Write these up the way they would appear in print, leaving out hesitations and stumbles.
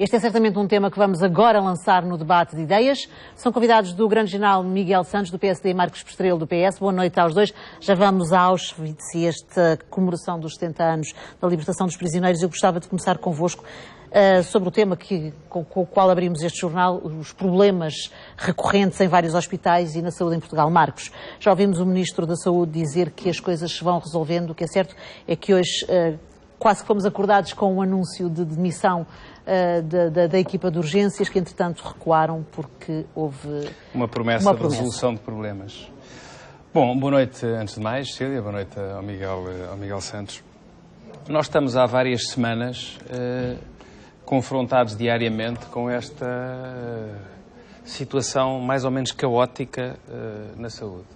Este é certamente um tema que vamos agora lançar no debate de ideias. São convidados do grande general Miguel Santos, do PSD, e Marcos Pestrelo, do PS. Boa noite aos dois. Já vamos a Auschwitz e esta comemoração dos 70 anos da libertação dos prisioneiros. Eu gostava de começar convosco sobre o tema com o qual abrimos este jornal, os problemas recorrentes em vários hospitais e na saúde em Portugal. Marcos, já ouvimos o Ministro da Saúde dizer que as coisas se vão resolvendo. O que é certo é que hoje quase que fomos acordados com um anúncio de demissão da equipa de urgências, que entretanto recuaram porque houve uma promessa de resolução de problemas. Bom, boa noite antes de mais, Cília, boa noite ao Miguel Santos. Nós estamos há várias semanas confrontados diariamente com esta situação mais ou menos caótica na saúde.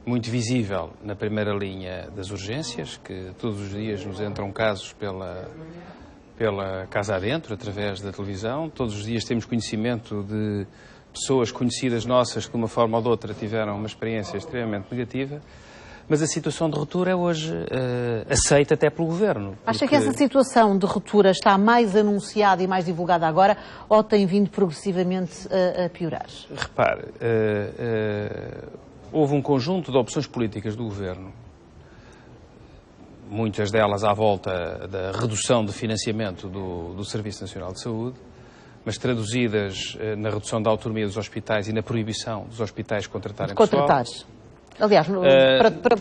Muito visível na primeira linha das urgências, que todos os dias nos entram casos pela casa adentro, através da televisão. Todos os dias temos conhecimento de pessoas conhecidas nossas que, de uma forma ou de outra, tiveram uma experiência extremamente negativa. Mas a situação de ruptura é hoje aceita até pelo Governo. Acha que essa situação de ruptura está mais anunciada e mais divulgada agora ou tem vindo progressivamente a piorar? Repare, houve um conjunto de opções políticas do Governo, muitas delas à volta da redução de financiamento do Serviço Nacional de Saúde, mas traduzidas na redução da autonomia dos hospitais e na proibição dos hospitais contratarem pessoal. Aliás,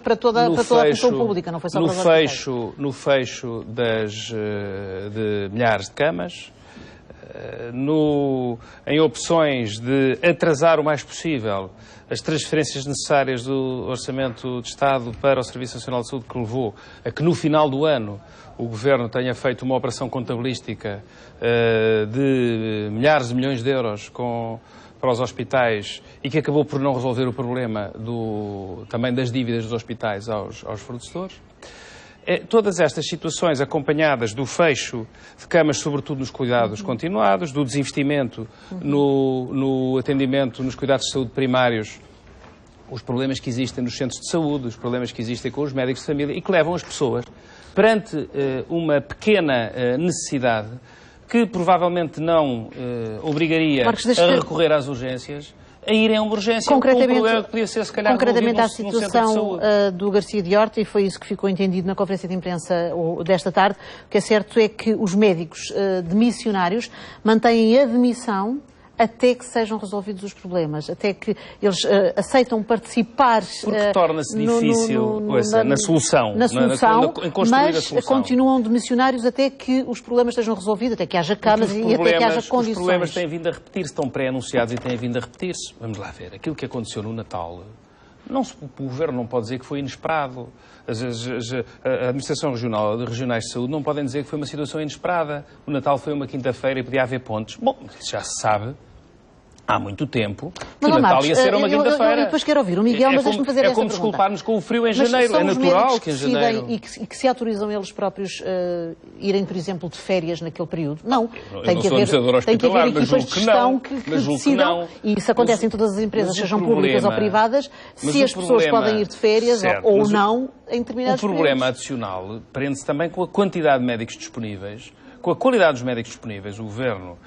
para toda a função pública, não foi só para os hospitais. No fecho de milhares de camas, em opções de atrasar o mais possível as transferências necessárias do Orçamento de Estado para o Serviço Nacional de Saúde, que levou a que no final do ano o Governo tenha feito uma operação contabilística de milhares de milhões de euros para os hospitais e que acabou por não resolver o problema também das dívidas dos hospitais aos fornecedores. Todas estas situações acompanhadas do fecho de camas, sobretudo nos cuidados continuados, do desinvestimento no atendimento nos cuidados de saúde primários, os problemas que existem nos centros de saúde, os problemas que existem com os médicos de família e que levam as pessoas perante uma pequena necessidade que provavelmente não obrigaria a recorrer às urgências, a irem a uma urgência. Concretamente, que podia ser, se calhar, concretamente à situação do Garcia de Horta, e foi isso que ficou entendido na conferência de imprensa desta tarde. O que é certo é que os médicos demissionários mantêm a demissão até que sejam resolvidos os problemas, até que eles aceitam participar. Porque torna-se difícil na solução, em construir a solução. Mas continuam demissionários até que os problemas estejam resolvidos, até que haja camas e até que haja condições. Os problemas têm vindo a repetir-se, estão pré-anunciados e têm vindo a repetir-se. Vamos lá ver, aquilo que aconteceu no Natal, o Governo não pode dizer que foi inesperado. A Administração Regionais de Saúde não podem dizer que foi uma situação inesperada. O Natal foi uma quinta-feira e podia haver pontos. Bom, isso já se sabe há muito tempo que o Natal ia ser uma quinta-feira. Eu depois quero ouvir o Miguel, mas deixe-me fazer essa pergunta. É como desculparmos com o frio em janeiro. É natural que em janeiro... E que se autorizam eles próprios irem, por exemplo, de férias naquele período? Não. Tem que haver equipas de gestão que decidam. E isso acontece em todas as empresas, sejam públicas ou privadas, se as pessoas podem ir de férias ou não em determinados períodos. O problema adicional prende-se também com a quantidade de médicos disponíveis, com a qualidade dos médicos disponíveis. O Governo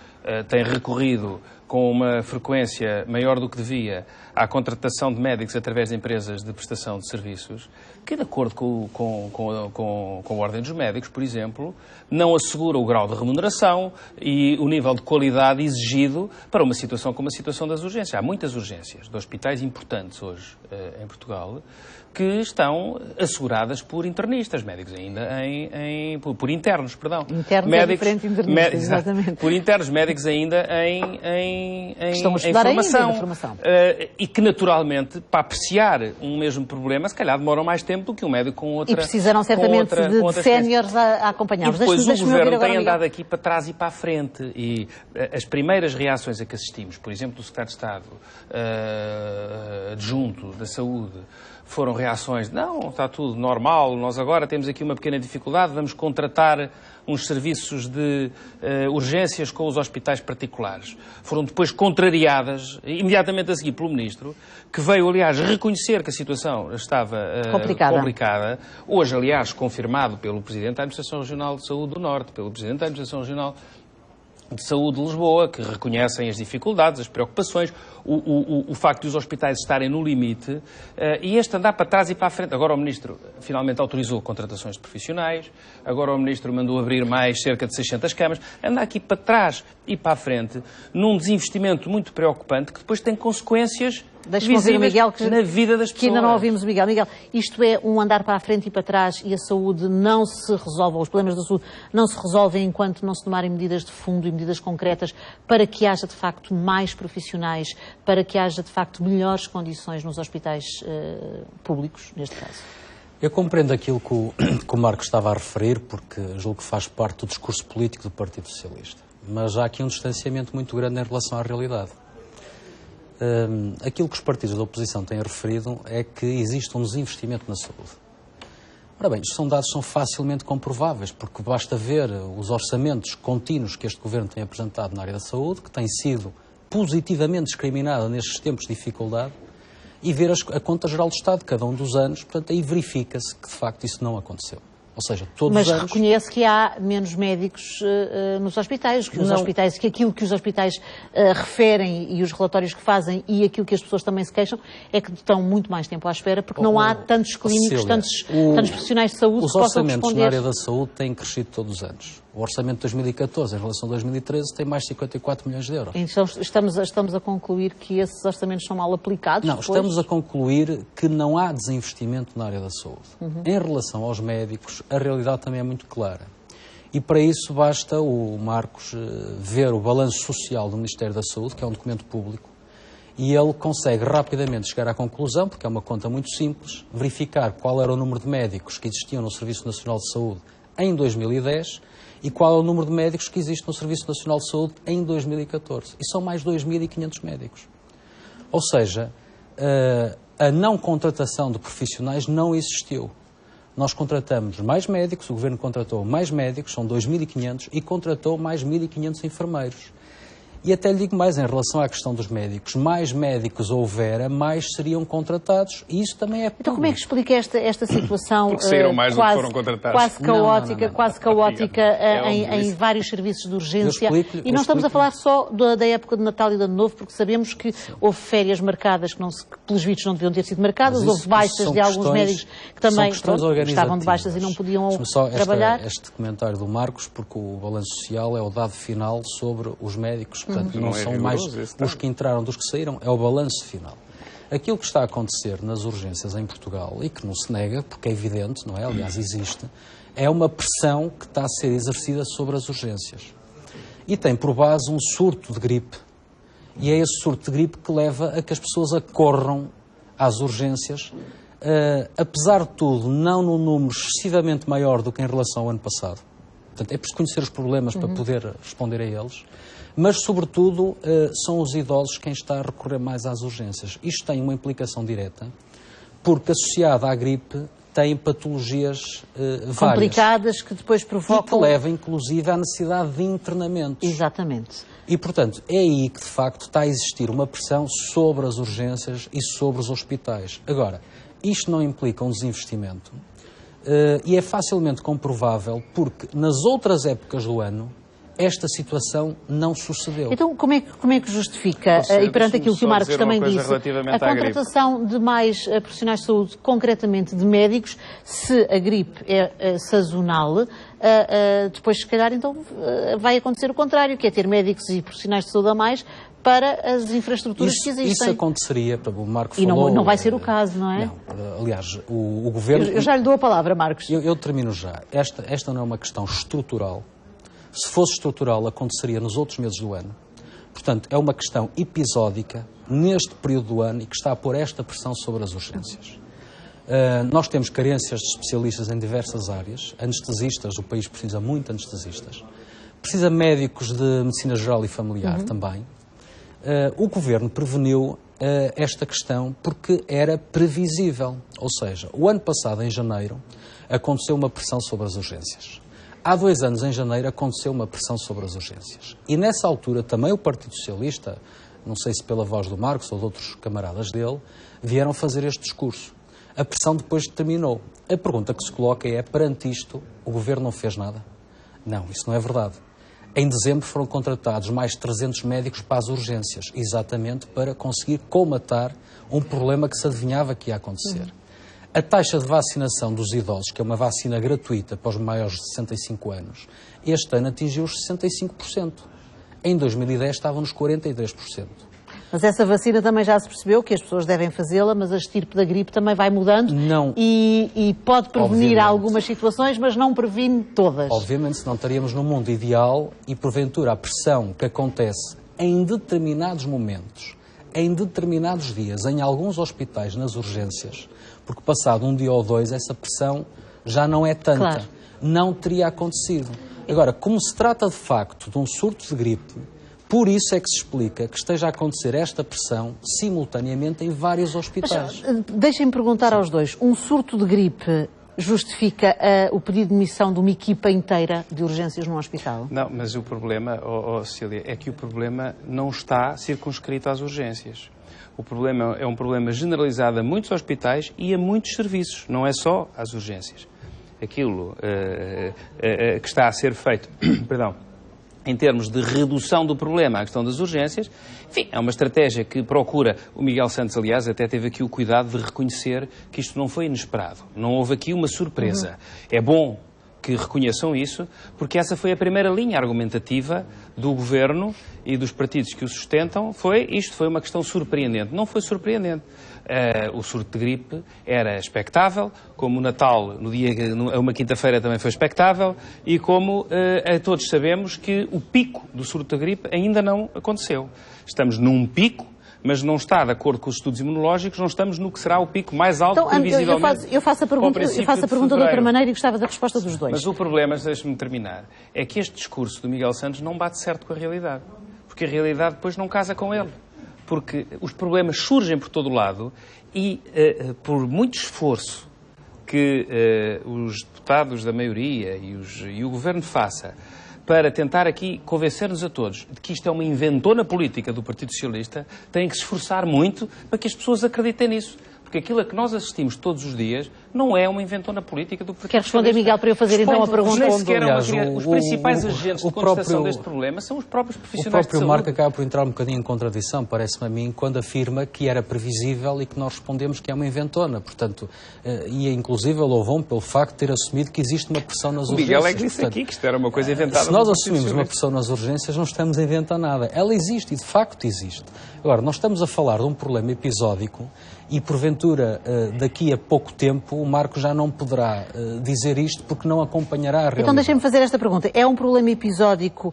tem recorrido com uma frequência maior do que devia à contratação de médicos através de empresas de prestação de serviços, que, de acordo com a Ordem dos Médicos, por exemplo, não assegura o grau de remuneração e o nível de qualidade exigido para uma situação como a situação das urgências. Há muitas urgências de hospitais importantes hoje em Portugal que estão asseguradas por internistas, médicos ainda por internos, perdão. Internos médicos, é diferente de internistas, exatamente. Por internos, médicos ainda em formação. E que, naturalmente, para apreciar um mesmo problema, se calhar demoram mais tempo do que um médico com outra... E precisaram certamente de séniores a acompanhá-los. E depois o Governo tem andado aqui para trás e para a frente. E as primeiras reações a que assistimos, por exemplo, do Secretário de Estado adjunto da Saúde, foram reações de não, está tudo normal, nós agora temos aqui uma pequena dificuldade, vamos contratar uns serviços de urgências com os hospitais particulares. Foram depois contrariadas, imediatamente a seguir, pelo Ministro, que veio, aliás, reconhecer que a situação estava complicada. Hoje, aliás, confirmado pelo Presidente da Administração Regional de Saúde do Norte, pelo Presidente da Administração Regional de Saúde de Lisboa, que reconhecem as dificuldades, as preocupações, o facto de os hospitais estarem no limite, e este andar para trás e para a frente. Agora o Ministro finalmente autorizou contratações de profissionais, agora o Ministro mandou abrir mais cerca de 600 camas, anda aqui para trás e para a frente, num desinvestimento muito preocupante, que depois tem consequências visíveis Miguel, na vida das pessoas. Que ainda não ouvimos o Miguel. Miguel, isto é um andar para a frente e para trás e a saúde não se resolve, ou os problemas da saúde não se resolvem enquanto não se tomarem medidas de fundo e medidas concretas para que haja, de facto, mais profissionais, para que haja, de facto, melhores condições nos hospitais públicos, neste caso. Eu compreendo aquilo que o Marcos estava a referir, porque julgo que faz parte do discurso político do Partido Socialista. Mas há aqui um distanciamento muito grande em relação à realidade. Aquilo que os partidos da oposição têm referido é que existe um desinvestimento na saúde. Ora bem, estes dados são facilmente comprováveis, porque basta ver os orçamentos contínuos que este Governo tem apresentado na área da saúde, que tem sido positivamente discriminada nestes tempos de dificuldade, e ver a conta geral do Estado de cada um dos anos, portanto, aí verifica-se que, de facto, isso não aconteceu. Ou seja, todos os anos... Mas reconhece que há menos médicos nos hospitais, que aquilo que os hospitais referem e os relatórios que fazem e aquilo que as pessoas também se queixam é que estão muito mais tempo à espera porque não há tantos clínicos, tantos profissionais de saúde que possam responder. Os orçamentos na área da saúde têm crescido todos os anos. O orçamento de 2014 em relação a 2013 tem mais de 54 milhões de euros. Então estamos a concluir que esses orçamentos são mal aplicados? Não, estamos a concluir que não há desinvestimento na área da saúde. Em relação aos médicos, a realidade também é muito clara. E para isso basta o Marcos ver o balanço social do Ministério da Saúde, que é um documento público, e ele consegue rapidamente chegar à conclusão, porque é uma conta muito simples, verificar qual era o número de médicos que existiam no Serviço Nacional de Saúde em 2010 e qual é o número de médicos que existe no Serviço Nacional de Saúde em 2014. E são mais 2.500 médicos. Ou seja, a não contratação de profissionais não existiu. Nós contratamos mais médicos, o Governo contratou mais médicos, são 2.500, e contratou mais 1.500 enfermeiros. E até lhe digo mais, em relação à questão dos médicos, mais médicos houver, mais seriam contratados, e isso também é público. Então como é que explica esta situação Porque saíram mais do que foram contratados. Quase caótica em vários serviços de urgência? E não estamos a falar só da época de Natal e de Ano Novo, porque sabemos que houve férias marcadas que pelos vistos não deviam ter sido marcadas, houve baixas de alguns médicos que também estavam de baixas e não podiam trabalhar. Este comentário do Marcos, porque o balanço social é o dado final sobre os médicos. Portanto, não são mais os que entraram dos que saíram, é o balanço final. Aquilo que está a acontecer nas urgências em Portugal, e que não se nega, porque é evidente, não é? Aliás, existe, é uma pressão que está a ser exercida sobre as urgências. E tem por base um surto de gripe. E é esse surto de gripe que leva a que as pessoas acorram às urgências, apesar de tudo, não num número excessivamente maior do que em relação ao ano passado. Portanto, é preciso conhecer os problemas para poder responder a eles. Mas, sobretudo, são os idosos quem está a recorrer mais às urgências. Isto tem uma implicação direta, porque associada à gripe tem patologias várias. Complicadas que depois provocam... E que leva, inclusive, à necessidade de internamentos. Exatamente. E, portanto, é aí que, de facto, está a existir uma pressão sobre as urgências e sobre os hospitais. Agora, isto não implica um desinvestimento e é facilmente comprovável porque, nas outras épocas do ano, esta situação não sucedeu. Então, como é que justifica, e perante aquilo que o Marcos também disse, a contratação de mais profissionais de saúde, concretamente de médicos, se a gripe é sazonal, depois, se calhar, então vai acontecer o contrário, que é ter médicos e profissionais de saúde a mais para as infraestruturas que existem. Isso aconteceria, o Marco falou... E não vai ser o caso, não é? Não. Aliás, o Governo... Eu já lhe dou a palavra, Marcos. Eu termino já. Esta não é uma questão estrutural. Se fosse estrutural, aconteceria nos outros meses do ano. Portanto, é uma questão episódica, neste período do ano, e que está a pôr esta pressão sobre as urgências. Nós temos carências de especialistas em diversas áreas. Anestesistas, o país precisa muito de anestesistas. Precisa de médicos de medicina geral e familiar também. O Governo preveniu esta questão porque era previsível. Ou seja, o ano passado, em janeiro, aconteceu uma pressão sobre as urgências. Há 2 anos, em janeiro, aconteceu uma pressão sobre as urgências. E nessa altura também o Partido Socialista, não sei se pela voz do Marcos ou de outros camaradas dele, vieram fazer este discurso. A pressão depois terminou. A pergunta que se coloca é, perante isto, o Governo não fez nada? Não, isso não é verdade. Em dezembro foram contratados mais 300 médicos para as urgências, exatamente para conseguir colmatar um problema que se adivinhava que ia acontecer. A taxa de vacinação dos idosos, que é uma vacina gratuita para os maiores de 65 anos, este ano atingiu os 65%. Em 2010 estavam nos 43%. Mas essa vacina também já se percebeu que as pessoas devem fazê-la, mas a estirpe da gripe também vai mudando. Não. E pode prevenir Obviamente. algumas situações, mas não previne todas. Obviamente, senão estaríamos num mundo ideal e, porventura, a pressão que acontece em determinados momentos, em determinados dias, em alguns hospitais, nas urgências, porque passado um dia ou dois, essa pressão já não é tanta. Claro. Não teria acontecido. Agora, como se trata de facto de um surto de gripe, por isso é que se explica que esteja a acontecer esta pressão simultaneamente em vários hospitais. Deixem-me perguntar aos dois. Um surto de gripe justifica o pedido de demissão de uma equipa inteira de urgências num hospital? Não, mas o problema, Cecília, é que o problema não está circunscrito às urgências. O problema é um problema generalizado a muitos hospitais e a muitos serviços, não é só às urgências. Aquilo que está a ser feito, perdão, em termos de redução do problema, a questão das urgências, enfim, é uma estratégia que procura, o Miguel Santos, aliás, até teve aqui o cuidado de reconhecer que isto não foi inesperado, não houve aqui uma surpresa. É bom que reconheçam isso, porque essa foi a primeira linha argumentativa do Governo e dos partidos que o sustentam, isto foi uma questão surpreendente. Não foi surpreendente. O surto de gripe era expectável, como o Natal, uma quinta-feira também foi expectável, e como todos sabemos que o pico do surto de gripe ainda não aconteceu. Estamos num pico, mas não está, de acordo com os estudos imunológicos, não estamos no que será o pico mais alto, então, previsivelmente. Eu faço a pergunta de outra maneira e gostava da resposta dos dois. Mas o problema, deixe-me terminar, é que este discurso do Miguel Santos não bate certo com a realidade. Porque a realidade depois não casa com ele. Porque os problemas surgem por todo o lado e, por muito esforço que os deputados da maioria e o Governo faça para tentar aqui convencer-nos a todos de que isto é uma inventona política do Partido Socialista, têm que se esforçar muito para que as pessoas acreditem nisso. Porque aquilo a que nós assistimos todos os dias não é uma inventona política do Partido Quer responder, Socialista. Miguel, para eu fazer então a pergunta? Nem sequer aliás, os principais agentes de contestação deste problema são os próprios profissionais de saúde. O próprio Marco acaba por entrar um bocadinho em contradição, parece-me a mim, quando afirma que era previsível e que nós respondemos que é uma inventona. Portanto, e inclusive louvam-me pelo facto de ter assumido que existe uma pressão nas urgências. Miguel é que disse aqui que isto era uma coisa inventada. Se nós assumimos uma pressão nas urgências, não estamos a inventar nada. Ela existe e de facto existe. Agora, nós estamos a falar de um problema episódico e, porventura, daqui a pouco tempo, o Marco já não poderá dizer isto porque não acompanhará a realidade. Então deixem-me fazer esta pergunta. É um problema episódico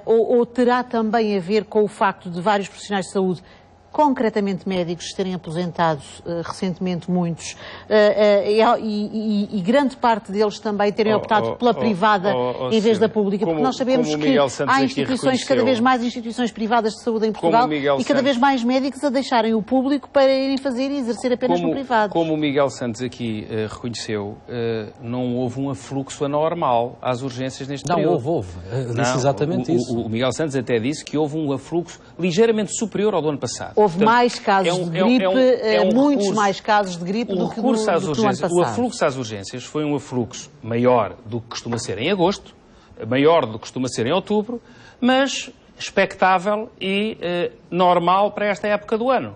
ou terá também a ver com o facto de vários profissionais de saúde, concretamente médicos, terem aposentado recentemente muitos, e grande parte deles também terem optado pela privada em vez da pública, porque nós sabemos que há instituições, cada vez mais instituições privadas de saúde em Portugal e cada vez mais médicos a deixarem o público para irem fazer e exercer apenas no privado. Como o Miguel Santos aqui reconheceu, não houve um afluxo anormal às urgências neste período. Não, houve. Disse exatamente isso. O Miguel Santos até disse que houve um afluxo ligeiramente superior ao do ano passado. Houve mais casos de gripe, muitos mais casos de gripe do que no ano passado. O afluxo às urgências foi um afluxo maior do que costuma ser em agosto, maior do que costuma ser em outubro, mas expectável e normal para esta época do ano.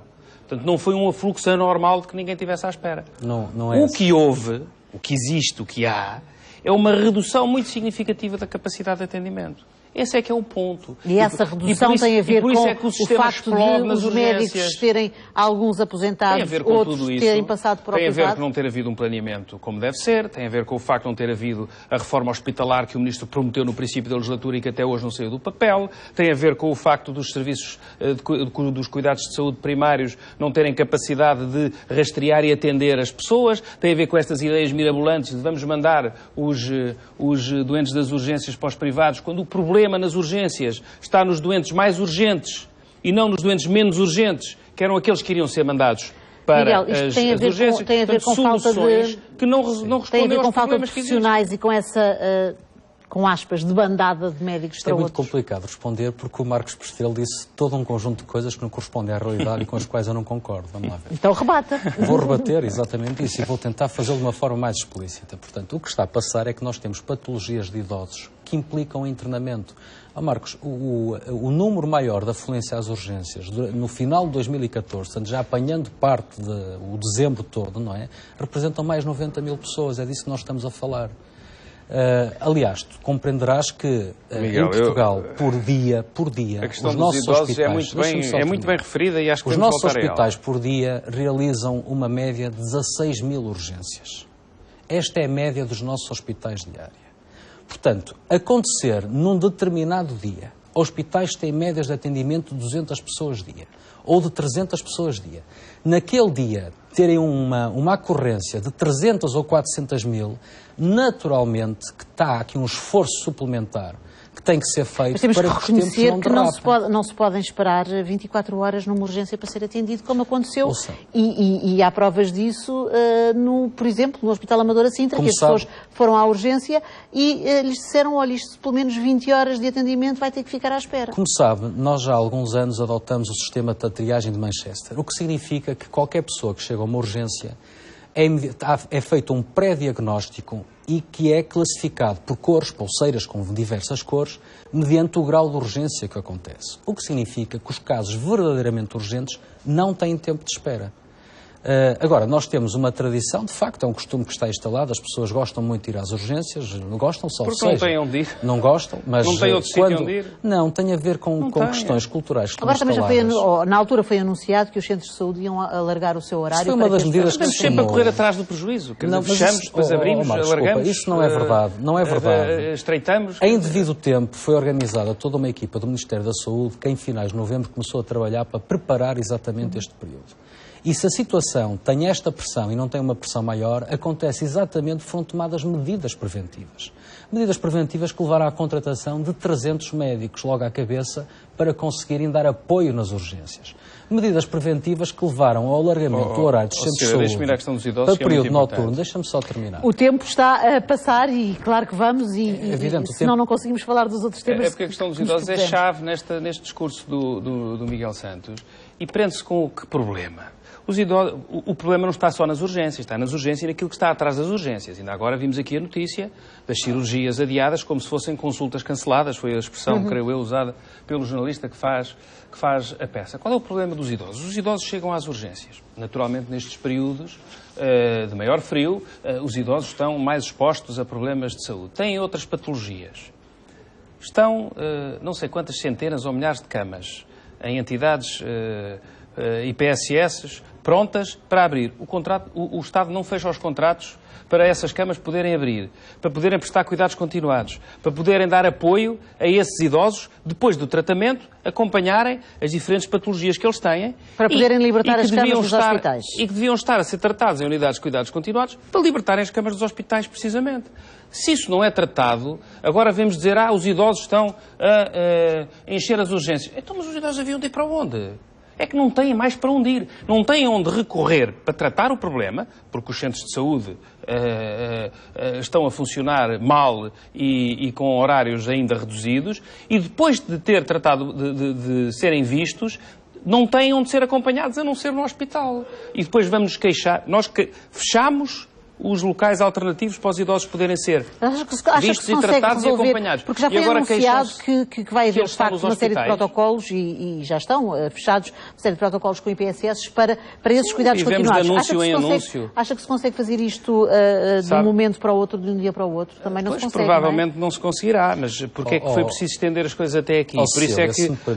Portanto, não foi um afluxo anormal de que ninguém tivesse à espera. Não é o que houve, o que existe, o que há, é uma redução muito significativa da capacidade de atendimento. Esse é que é o ponto. E essa redução tem a ver com o facto de os médicos terem alguns aposentados, outros terem passado para o privado? Tem a ver com não ter havido um planeamento como deve ser, tem a ver com o facto de não ter havido a reforma hospitalar que o Ministro prometeu no princípio da legislatura e que até hoje não saiu do papel, tem a ver com o facto dos serviços dos cuidados de saúde primários não terem capacidade de rastrear e atender as pessoas, tem a ver com estas ideias mirabolantes de vamos mandar os doentes das urgências para os privados, quando o problema nas urgências está nos doentes mais urgentes e não nos doentes menos urgentes, que eram aqueles que iriam ser mandados para Miguel, as urgências. Tem a ver com falta de... que não respondem tem a ver com aos falta de problemas que profissionais e com essa... com aspas, de bandada de médicos para outros. É muito complicado responder porque o Marcos Prestrelo disse todo um conjunto de coisas que não correspondem à realidade e com as quais eu não concordo. Vamos lá ver. Então rebata. Vou rebater exatamente isso e vou tentar fazê-lo de uma forma mais explícita. Portanto, o que está a passar é que nós temos patologias de idosos que implicam internamento. Marcos, o número maior da afluência às urgências no final de 2014, portanto, já apanhando parte do dezembro todo, não é? Representam mais 90 mil pessoas, é disso que nós estamos a falar. Aliás, tu compreenderás que Miguel, em Portugal, por dia, a questão os dos nossos idosos hospitais... é muito bem referida e acho que os devemos nossos voltar a ela. hospitais, por dia, realizam uma média de 16 mil urgências. Esta é a média dos nossos hospitais diária. Portanto, acontecer num determinado dia, hospitais têm médias de atendimento de 200 pessoas dia, ou de 300 pessoas dia. Naquele dia, terem uma ocorrência de 300 ou 400 mil, naturalmente que está aqui um esforço suplementar que tem que ser feito para que os tempos não derrapem. Não se podem esperar 24 horas numa urgência para ser atendido, como aconteceu. E há provas disso, por exemplo, no Hospital Amadora Sintra, que as pessoas foram à urgência e lhes disseram, olha, isto pelo menos 20 horas de atendimento vai ter que ficar à espera. Como sabe, nós já há alguns anos adotamos o sistema de triagem de Manchester, o que significa que qualquer pessoa que chega a uma urgência é feito um pré-diagnóstico e que é classificado por cores, pulseiras com diversas cores, mediante o grau de urgência que acontece. O que significa que os casos verdadeiramente urgentes não têm tempo de espera. Agora, nós temos uma tradição, de facto, é um costume que está instalado, as pessoas gostam muito de ir às urgências, não gostam, só porque seja, não têm onde ir. Não gostam, mas não têm outro sítio onde ir. Não, tem a ver com questões culturais que agora também já foi, na altura foi anunciado que os centros de saúde iam alargar o seu horário. Isso foi uma das medidas que se sempre a correr atrás do prejuízo. Fechamos, depois abrimos, Marcos, alargamos. Isso não é verdade. Não é verdade. Estreitamos. Em devido tempo foi organizada toda uma equipa do Ministério da Saúde que em finais de novembro começou a trabalhar para preparar exatamente este período. E se a situação tem esta pressão e não tem uma pressão maior, acontece exatamente foram tomadas medidas preventivas. Medidas preventivas que levaram à contratação de 300 médicos logo à cabeça para conseguirem dar apoio nas urgências. Medidas preventivas que levaram ao alargamento do horário dos centros de saúde para período noturno. Deixa-me só terminar. O tempo está a passar e claro que vamos senão não conseguimos falar dos outros temas. É porque a questão dos idosos é chave neste discurso do Miguel Santos e prende-se com o que problema? O problema não está só nas urgências, está nas urgências e naquilo que está atrás das urgências. Ainda agora vimos aqui a notícia das cirurgias adiadas como se fossem consultas canceladas, foi a expressão, creio eu, usada pelo jornalista que faz a peça. Qual é o problema dos idosos? Os idosos chegam às urgências. Naturalmente, nestes períodos de maior frio, os idosos estão mais expostos a problemas de saúde. Têm outras patologias. Estão, não sei quantas centenas ou milhares de camas em entidades IPSS prontas para abrir. O Estado não fecha os contratos para essas camas poderem abrir, para poderem prestar cuidados continuados, para poderem dar apoio a esses idosos, depois do tratamento, acompanharem as diferentes patologias que eles têm. Para poderem libertar as camas dos hospitais. E que deviam estar a ser tratados em unidades de cuidados continuados para libertarem as camas dos hospitais, precisamente. Se isso não é tratado, agora vemos dizer, os idosos estão a encher as urgências. Então, mas os idosos haviam de ir para onde? É que não têm mais para onde ir. Não têm onde recorrer para tratar o problema, porque os centros de saúde estão a funcionar mal e com horários ainda reduzidos, e depois de ter tratado de serem vistos, não têm onde ser acompanhados a não ser no hospital. E depois vamos nos queixar. Nós fechamos os locais alternativos para os idosos poderem ser vistos e tratados e acompanhados. Porque já foi anunciado que vai haver, de facto, uma série de protocolos e já estão fechados uma série de protocolos com IPSS para esses cuidados continuados. Acha que se consegue fazer isto de um momento para o outro, de um dia para o outro? Também não se consegue, provavelmente não se conseguirá, mas porquê é que foi preciso estender as coisas até aqui?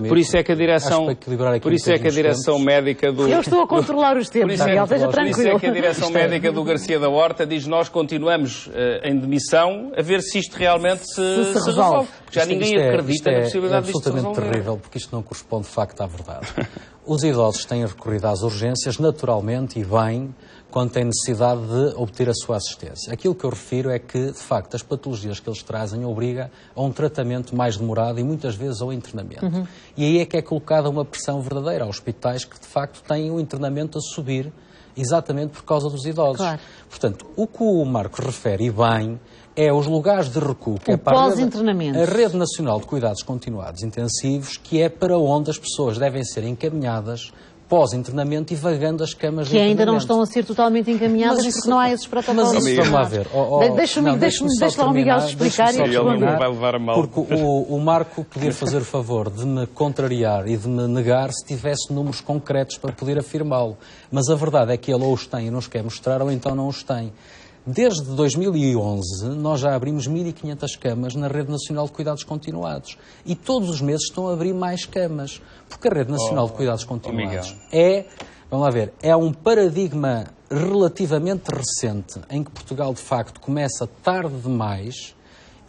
Por isso é que a direção médica do... Eu estou a controlar os tempos, Miguel, esteja tranquilo. Por isso é que a direção médica do Garcia da Horta diz nós continuamos em demissão a ver se isto realmente se resolve. Porque já ninguém acredita na possibilidade disto se resolver. É absolutamente terrível, porque isto não corresponde de facto à verdade. Os idosos têm recorrido às urgências naturalmente e bem quando têm necessidade de obter a sua assistência. Aquilo que eu refiro é que, de facto, as patologias que eles trazem obriga a um tratamento mais demorado e muitas vezes ao internamento. E aí é que é colocada uma pressão verdadeira aos hospitais que, de facto, têm o internamento a subir exatamente por causa dos idosos. Claro. Portanto, o que o Marcos refere, e bem, é os lugares de recuo, que é para a Rede Nacional de Cuidados Continuados Intensivos, que é para onde as pessoas devem ser encaminhadas pós-internamento e vagando as camas de que ainda não internamento. estão a ser totalmente encaminhadas porque não há esses protocolos. Mas isso, vamos lá ver. Deixa lá o Miguel explicar e responder. Vai levar a mal. Porque o Marco podia fazer o favor de me contrariar e de me negar se tivesse números concretos para poder afirmá-lo. Mas a verdade é que ele ou os tem e não os quer mostrar, ou então não os tem. Desde 2011, nós já abrimos 1.500 camas na Rede Nacional de Cuidados Continuados. E todos os meses estão a abrir mais camas. Porque a Rede Nacional de Cuidados Continuados vamos lá ver, é um paradigma relativamente recente em que Portugal, de facto, começa tarde demais.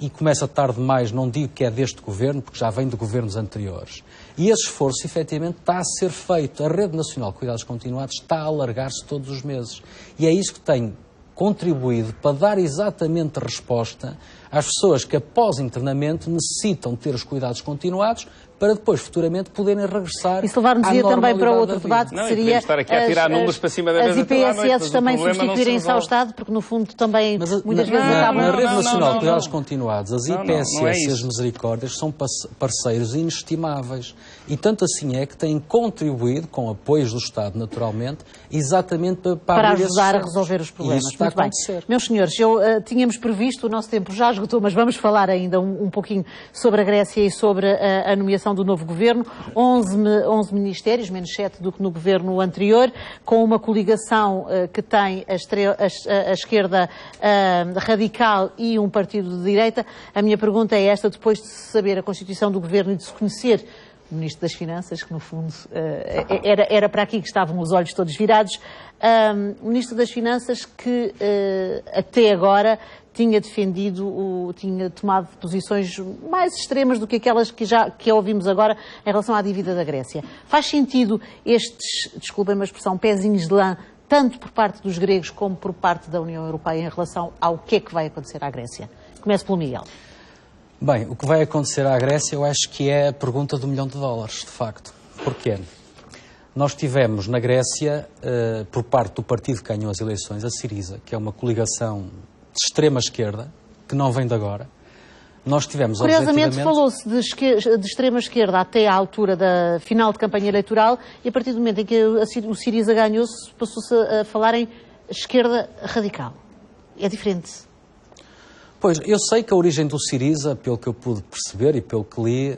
E começa tarde demais, não digo que é deste governo, porque já vem de governos anteriores. E esse esforço, efetivamente, está a ser feito. A Rede Nacional de Cuidados Continuados está a alargar-se todos os meses. E é isso que tem contribuído para dar exatamente resposta às pessoas que, após internamento, necessitam ter os cuidados continuados para depois, futuramente, poderem regressar. Isso levar-nos-ia também para outro debate, que seria estar aqui a tirar números para cima da mesa as IPSS também substituírem-se ao Estado, porque, no fundo, também muitas vezes acabam... Na Rede Nacional de Cuidados Continuados, as IPSS e as Misericórdias são parceiros inestimáveis. E tanto assim é que têm contribuído, com apoios do Estado, naturalmente, exatamente para ajudar a resolver os problemas. Isso está a acontecer. Meus senhores, tínhamos previsto, o nosso tempo já esgotou, mas vamos falar ainda um pouquinho sobre a Grécia e sobre a nomeação do novo governo. 11 ministérios, menos 7 do que no governo anterior, com uma coligação que tem a esquerda radical e um partido de direita. A minha pergunta é esta: depois de se saber a constituição do governo e de se conhecer o Ministro das Finanças, que no fundo era para aqui que estavam os olhos todos virados, o Ministro das Finanças que até agora tinha defendido, tinha tomado posições mais extremas do que aquelas que ouvimos agora em relação à dívida da Grécia. Faz sentido estes, desculpem-me a expressão, pezinhos de lã, tanto por parte dos gregos como por parte da União Europeia em relação ao que é que vai acontecer à Grécia? Começo pelo Miguel. Bem, o que vai acontecer à Grécia eu acho que é a pergunta do $1 milhão, de facto. Porquê? Nós tivemos na Grécia, por parte do partido que ganhou as eleições, a Syriza, que é uma coligação de extrema-esquerda, que não vem de agora. Nós tivemos, curiosamente, falou-se de extrema-esquerda até à altura da final de campanha eleitoral e a partir do momento em que o Syriza ganhou-se, passou-se a falar em esquerda radical. É diferente. Pois, eu sei que a origem do Syriza, pelo que eu pude perceber e pelo que li,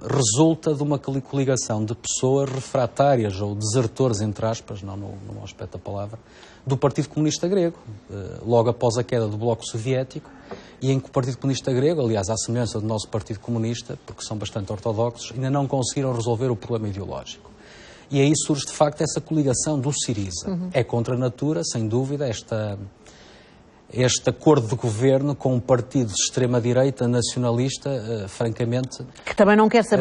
resulta de uma coligação de pessoas refratárias ou desertores, entre aspas, não no mau aspecto da palavra, do Partido Comunista Grego, logo após a queda do Bloco Soviético, e em que o Partido Comunista Grego, aliás, à semelhança do nosso Partido Comunista, porque são bastante ortodoxos, ainda não conseguiram resolver o problema ideológico. E aí surge, de facto, essa coligação do Syriza. Uhum. É contra a natura, sem dúvida, este acordo de governo com um partido de extrema-direita nacionalista, francamente... Que também não quer ser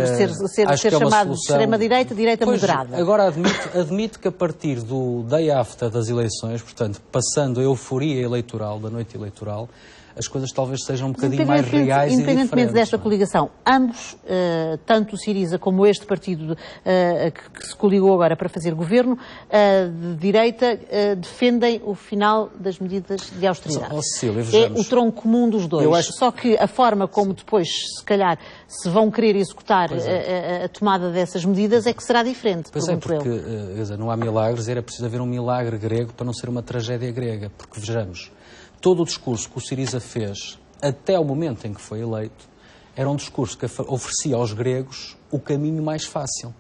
chamado de extrema-direita, direita moderada. Agora admito que a partir do day after das eleições, portanto, passando a euforia eleitoral, da noite eleitoral, as coisas talvez sejam um bocadinho mais reais e diferentes. Independentemente desta coligação, ambos, tanto o Syriza como este partido que se coligou agora para fazer governo, de direita, defendem o final das medidas de austeridade. É o tronco comum dos dois. Só que a forma como depois, se calhar, se vão querer executar a tomada dessas medidas é que será diferente. Pois é, porque não há milagres, era preciso haver um milagre grego para não ser uma tragédia grega. Porque, vejamos, todo o discurso que o Syriza fez até o momento em que foi eleito era um discurso que oferecia aos gregos o caminho mais fácil.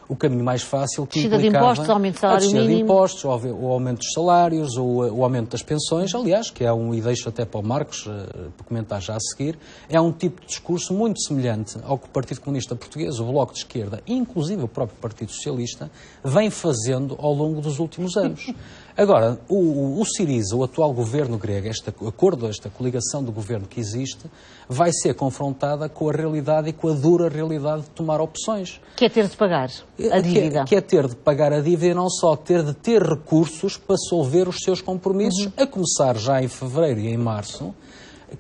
O caminho mais fácil que implicava de impostos, aumento de salário mínimo, de impostos, o aumento dos salários, o aumento das pensões, aliás, que é e deixo até para o Marcos para comentar já a seguir, é um tipo de discurso muito semelhante ao que o Partido Comunista Português, o Bloco de Esquerda, inclusive o próprio Partido Socialista, vem fazendo ao longo dos últimos anos. Agora, o Syriza, o atual governo grego, este acordo, esta coligação de governo que existe, vai ser confrontada com a realidade e com a dura realidade de tomar opções. Que é ter de pagar a dívida. Que é ter de pagar a dívida e não só ter de ter recursos para solver os seus compromissos, a começar já em fevereiro e em março,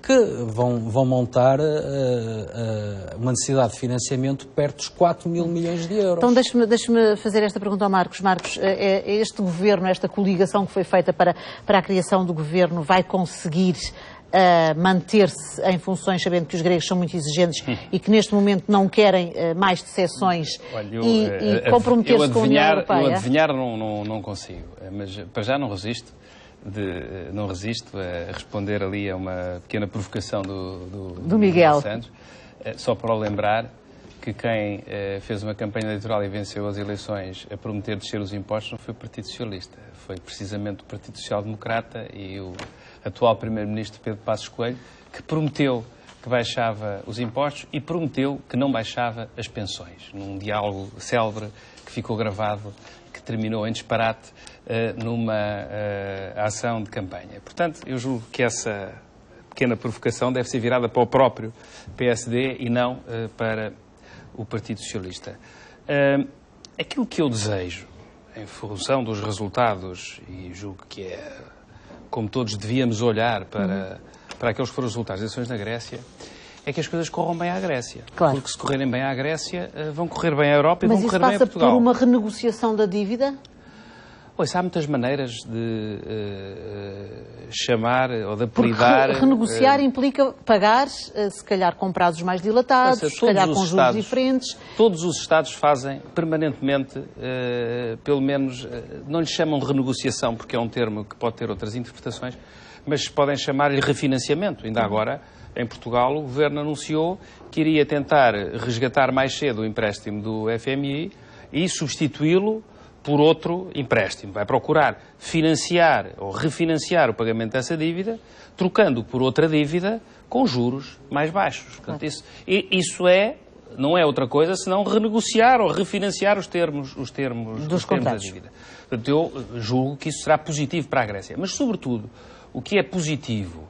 que vão montar uma necessidade de financiamento perto dos 4 mil milhões de euros. Então deixe-me fazer esta pergunta ao Marcos. Marcos, este governo, esta coligação que foi feita para a criação do governo, vai conseguir manter-se em funções, sabendo que os gregos são muito exigentes e que neste momento não querem mais decepções e comprometer-se com a União Europeia? Eu adivinhar não consigo, mas para já não resisto a responder ali a uma pequena provocação do Miguel Santos, só para o lembrar que quem fez uma campanha eleitoral e venceu as eleições a prometer descer os impostos não foi o Partido Socialista, foi precisamente o Partido Social Democrata e o atual Primeiro-Ministro Pedro Passos Coelho, que prometeu que baixava os impostos e prometeu que não baixava as pensões, num diálogo célebre que ficou gravado, que terminou em disparate numa ação de campanha. Portanto, eu julgo que essa pequena provocação deve ser virada para o próprio PSD e não para o Partido Socialista. Aquilo que eu desejo, em função dos resultados, e julgo que é como todos devíamos olhar para aqueles que foram os resultados das eleições na Grécia, é que as coisas corram bem à Grécia. Claro. Porque se correrem bem à Grécia, vão correr bem à Europa e vão correr bem a Portugal. Mas isso passa por uma renegociação da dívida? Pois, há muitas maneiras de chamar ou de apelidar... Porque renegociar implica pagar, se calhar com prazos mais dilatados, se calhar com juros diferentes. Todos os Estados fazem permanentemente, pelo menos, não lhe chamam de renegociação, porque é um termo que pode ter outras interpretações, mas podem chamar-lhe refinanciamento. Ainda agora, em Portugal, o Governo anunciou que iria tentar resgatar mais cedo o empréstimo do FMI e substituí-lo por outro empréstimo. Vai procurar financiar ou refinanciar o pagamento dessa dívida, trocando por outra dívida com juros mais baixos. Portanto, isso não é outra coisa senão renegociar ou refinanciar os termos da dívida. Portanto, eu julgo que isso será positivo para a Grécia. Mas, sobretudo, o que é positivo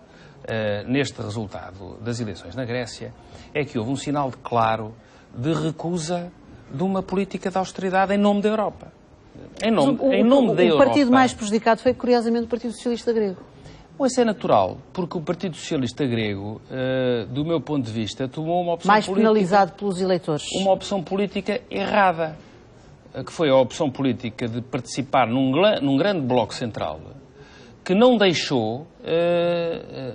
neste resultado das eleições na Grécia é que houve um sinal claro de recusa de uma política de austeridade em nome da Europa. Em nome da Europa. O partido mais prejudicado foi, curiosamente, o Partido Socialista Grego. Isso é natural, porque o Partido Socialista Grego, do meu ponto de vista, tomou uma opção política... Mais penalizado pelos eleitores. Uma opção política errada, que foi a opção política de participar num grande bloco central, que não deixou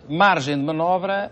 margem de manobra,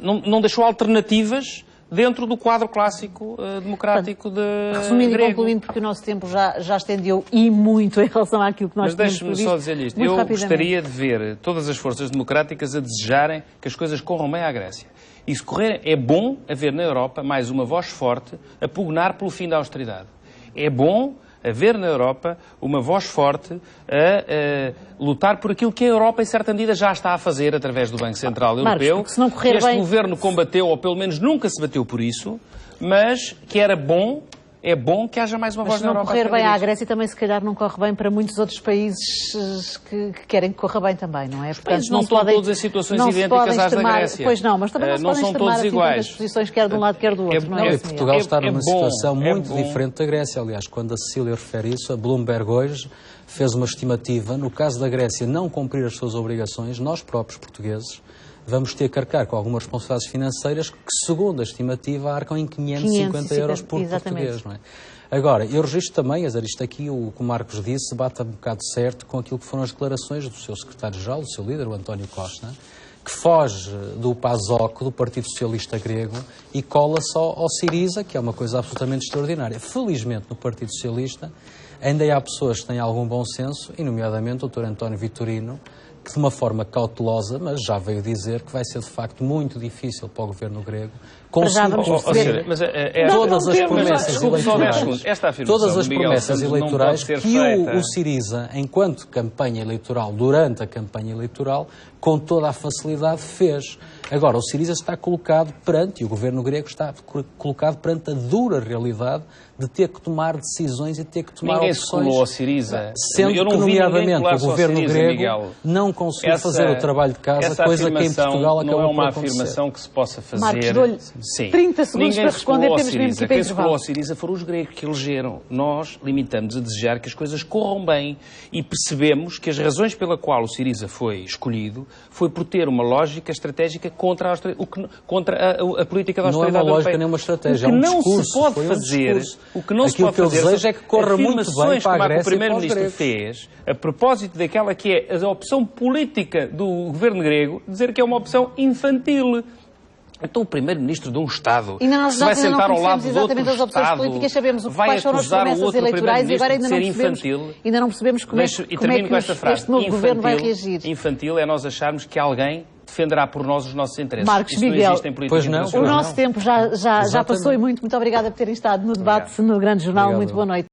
não deixou alternativas dentro do quadro clássico democrático de resumindo grego. E concluindo, porque o nosso tempo já estendeu e muito em relação àquilo que nós tínhamos previsto. Mas deixe-me só dizer isto. Eu gostaria de ver todas as forças democráticas a desejarem que as coisas corram bem à Grécia. E se correrem, é bom haver na Europa mais uma voz forte a pugnar pelo fim da austeridade. É bom haver na Europa uma voz forte a lutar por aquilo que a Europa, em certa medida, já está a fazer através do Banco Central Europeu. Se não correr este bem... governo combateu, ou pelo menos nunca se bateu por isso, mas que era bom... É bom que haja mais uma voz na Europa. Mas se não correr bem à Grécia, também se calhar não corre bem para muitos outros países que querem que corra bem também, não é? Portanto, não estão todos em situações idênticas às da Grécia. Pois não, mas também não se podem extremar as posições quer de um lado quer do outro. Portugal está numa situação muito diferente da Grécia. Aliás, quando a Cecília refere isso, a Bloomberg hoje fez uma estimativa. No caso da Grécia não cumprir as suas obrigações, nós próprios portugueses vamos ter que arcar com algumas responsabilidades financeiras que, segundo a estimativa, arcam em 550 euros por português. Não é? Agora, eu registro também, isto aqui, o que o Marcos disse, bate um bocado certo com aquilo que foram as declarações do seu secretário-geral, do seu líder, o António Costa, que foge do PASOK, do Partido Socialista Grego, e cola só ao Syriza, que é uma coisa absolutamente extraordinária. Felizmente, no Partido Socialista, ainda há pessoas que têm algum bom senso, e nomeadamente o Dr. António Vitorino, que de uma forma cautelosa, mas já veio dizer que vai ser de facto muito difícil para o governo grego conseguir todas as promessas eleitorais que o Syriza, enquanto campanha eleitoral, durante a campanha eleitoral, com toda a facilidade fez. Agora, o Syriza está colocado perante, e o governo grego está colocado perante a dura realidade de ter que tomar decisões e ter que tomar opções. Ninguém se colou ao Syriza. Sendo que, nomeadamente, o governo grego não conseguiu fazer o trabalho de casa, coisa que em Portugal acabou por acontecer. Não é uma afirmação que se possa fazer Marcos, Sim. 30 segundos para responder, temos mesmo que ir para Quem se colou intervalo. ao Siriza foram os gregos que elegeram. Nós limitamos a desejar que as coisas corram bem e percebemos que as razões pela qual o Siriza foi escolhido foi por ter uma lógica estratégica contra a política da austeridade europeia. Não é uma lógica nem uma estratégia, é um discurso. O que não se pode Aquilo que eu fazer desejo é que corra muito bem para a Grécia e para os o Primeiro-Ministro gregos. fez, a propósito daquela que é a opção política do governo grego, dizer que é uma opção infantil. Então o Primeiro-Ministro de um Estado E nós que se vai ainda não sentar ao lado conhecemos do outro exatamente as opções Estado políticas, sabemos vai quais foram as acusar o promessas outro eleitorais e agora ainda não Primeiro-Ministro de percebemos, ser infantil. ainda não percebemos como é E que termino com esta frase. este novo governo vai reagir. Infantil é nós acharmos que alguém defenderá por nós os nossos interesses. Marcos Isso Miguel, não existe em política pois não. O internacional. nosso tempo já passou e muito obrigada por terem estado no debate no Grande Jornal. Obrigado. Muito boa noite.